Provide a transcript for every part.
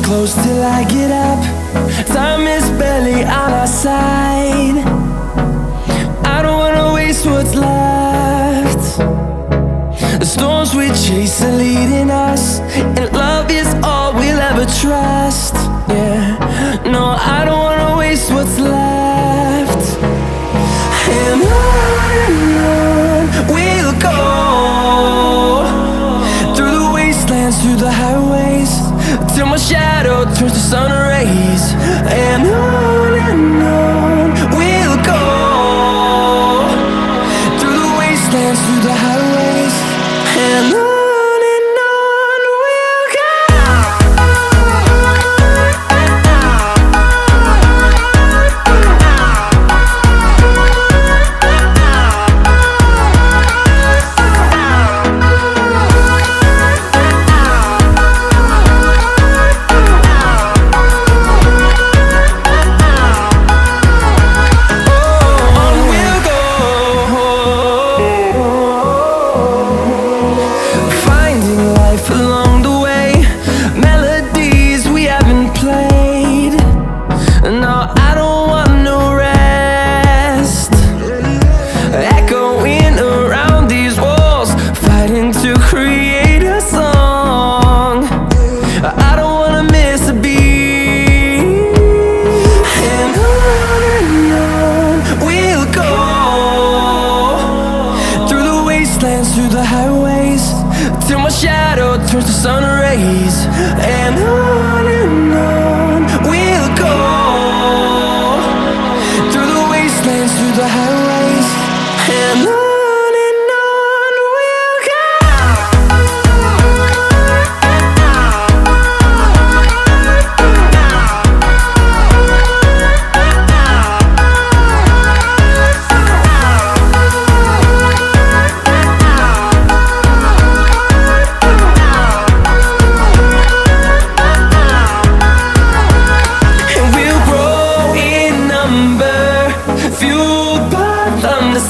close till I get up. Time is barely on our side. I don't wanna waste what's left. The storms we chase are leading us, and love is all we'll ever trust. Yeah, no, I don't wanna waste what's left. And on we'll go, through the wastelands, through the highways, till my shadow turns to sun rays. And on we'll go, through the wastelands, through the highways, and on we'll go. Along the way, melodies we haven't played. No, I don't want no rest. Echoing around these walls, fighting to create a song. I don't wanna miss a beat. And on we'll go, through the wastelands, through the highways, till my shadow turns to sun rays. And on we'll go, through the wastelands, through the highways, and on we'll go.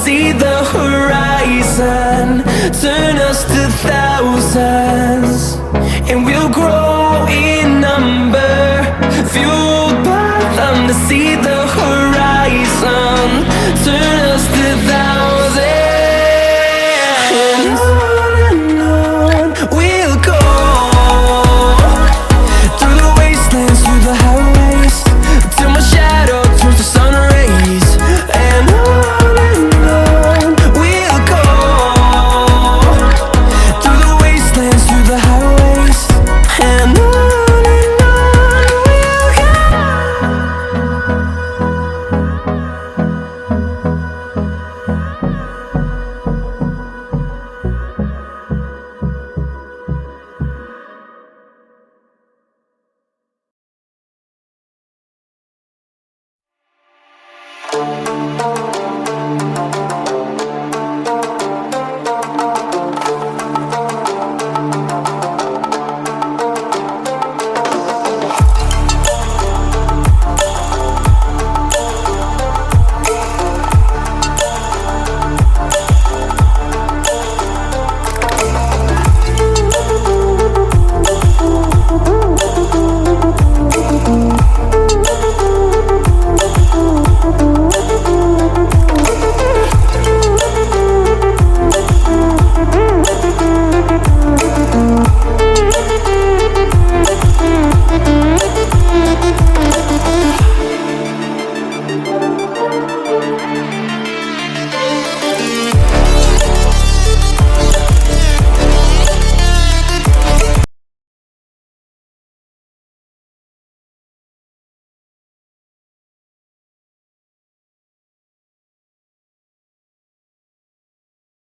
See the horizon turn us to thousands, and we'll grow